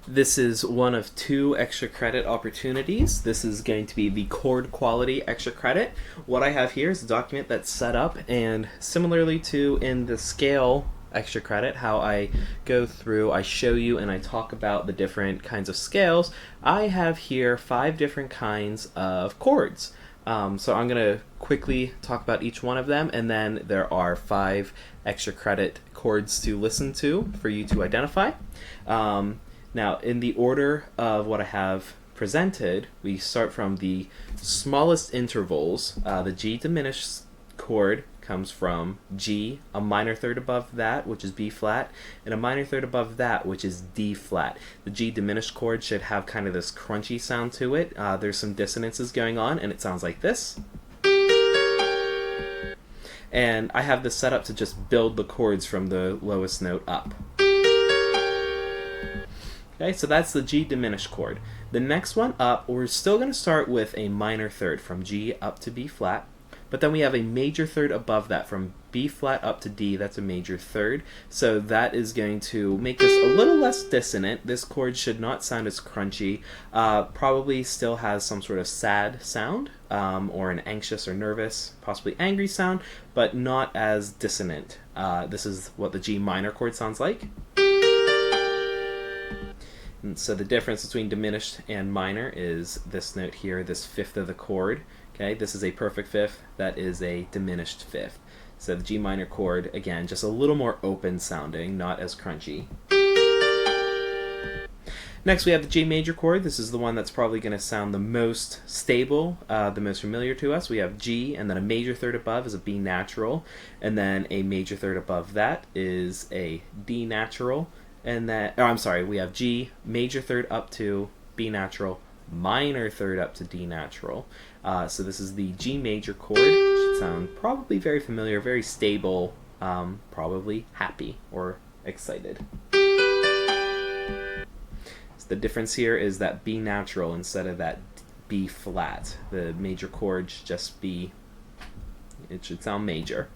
This is one of two extra credit opportunities. This is going to be the chord quality extra credit. What I have here is a document that's set up, and similarly to in the scale extra credit, how I go through, I show you and I talk about the different kinds of scales, I have here 5 different kinds of chords. So I'm going to quickly talk about each one of them, and then there are 5 extra credit chords to listen to for you to identify. Now, in the order of what I have presented, we start from the smallest intervals. The G diminished chord comes from G, a minor third above that, which is B flat, and a minor third above that, which is D flat. The G diminished chord should have kind of this crunchy sound to it. There's some dissonances going on, and it sounds like this. And I have this set up to just build the chords from the lowest note up. Okay, so that's the G diminished chord. The next one up, we're still going to start with a minor third from G up to B flat, but then we have a major third above that from B flat up to D. That's a major third. So that is going to make this a little less dissonant. This chord should not sound as crunchy. Probably still has some sort of sad sound, or an anxious or nervous, possibly angry sound, but not as dissonant. This is what the G minor chord sounds like. And so the difference between diminished and minor is this note here, this fifth of the chord. Okay, this is a perfect fifth, that is a diminished fifth. So the G minor chord, again, just a little more open sounding, not as crunchy. Next we have the G major chord. This is the one that's probably going to sound the most stable, the most familiar to us. We have G, and then a major third above is a B natural, and then a major third above that is a D natural. And that, we have G, major third up to B natural, minor third up to D natural. So this is the G major chord. It should sound probably very familiar, very stable, probably happy or excited. So the difference here is that B natural instead of that B flat. The major chord should just be, it should sound major.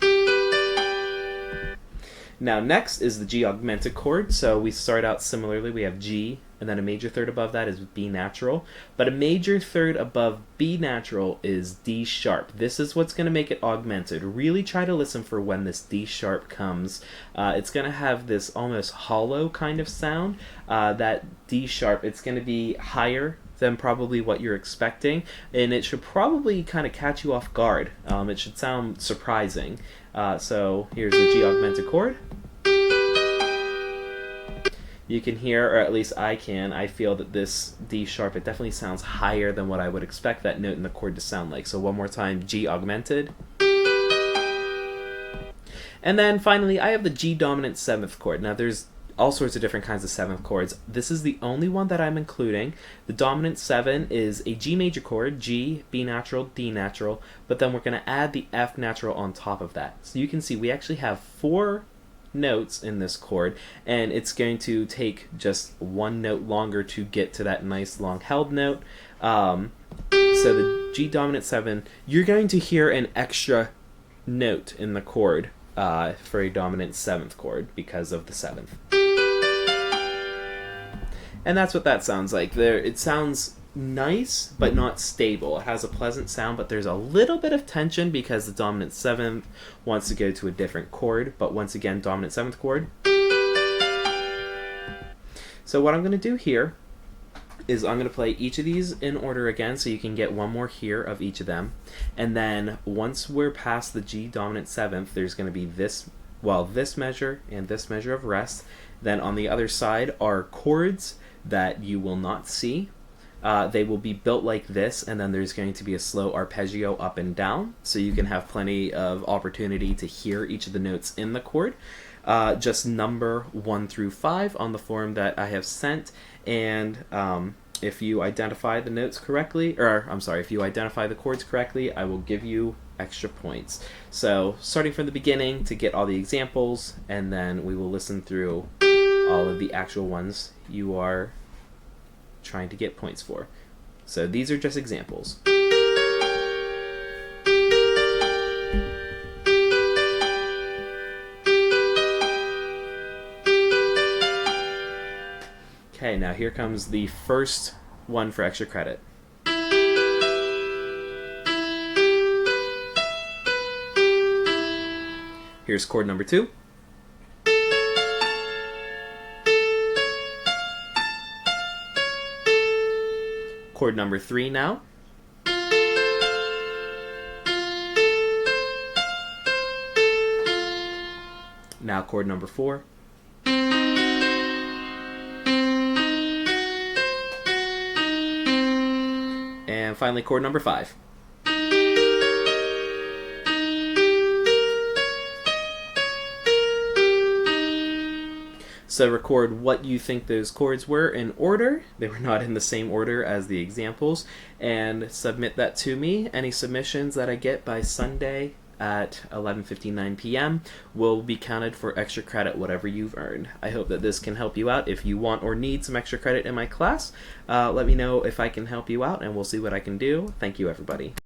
Now next is the G augmented chord. So we start out similarly. We have G, and then a major third above that is B natural. But a major third above B natural is D sharp. This is what's going to make it augmented. Really try to listen for when this D sharp comes. It's going to have this almost hollow kind of sound. That D sharp, it's going to be higher than probably what you're expecting, and it should probably kind of catch you off guard. It should sound surprising. So here's the G augmented chord. You can hear, or at least I feel that this D sharp, it definitely sounds higher than what I would expect that note in the chord to sound like. So one more time, G augmented. And then finally, I have the G dominant 7th chord. Now there's all sorts of different kinds of 7th chords. This is the only one that I'm including. The dominant 7 is a G major chord, G, B natural, D natural, but then we're going to add the F natural on top of that. So you can see we actually have 4 notes in this chord, and it's going to take just 1 note longer to get to that nice long held note. So the G dominant 7, you're going to hear an extra note in the chord for a dominant 7th chord because of the 7th. And that's what that sounds like. It sounds nice, but not stable. It has a pleasant sound, but there's a little bit of tension because the dominant 7th wants to go to a different chord, but once again, dominant 7th chord. So what I'm going to do here is I'm going to play each of these in order again, so you can get one more here of each of them. And then once we're past the G dominant 7th, there's going to be this measure and this measure of rest. Then on the other side are chords that you will not see. They will be built like this, and then there's going to be a slow arpeggio up and down, so you can have plenty of opportunity to hear each of the notes in the chord. Just number 1 through 5 on the form that I have sent, and if you identify the notes correctly, if you identify the chords correctly, I will give you extra points. So starting from the beginning to get all the examples, and then we will listen through all of the actual ones you are trying to get points for. So these are just examples. Okay, now here comes the first one for extra credit. Here's chord number 2. Chord number 3 now. Now chord number 4. And finally chord number 5. So record what you think those chords were in order. They were not in the same order as the examples. And submit that to me. Any submissions that I get by Sunday at 11:59 p.m. will be counted for extra credit, whatever you've earned. I hope that this can help you out. If you want or need some extra credit in my class, let me know if I can help you out, and we'll see what I can do. Thank you, everybody.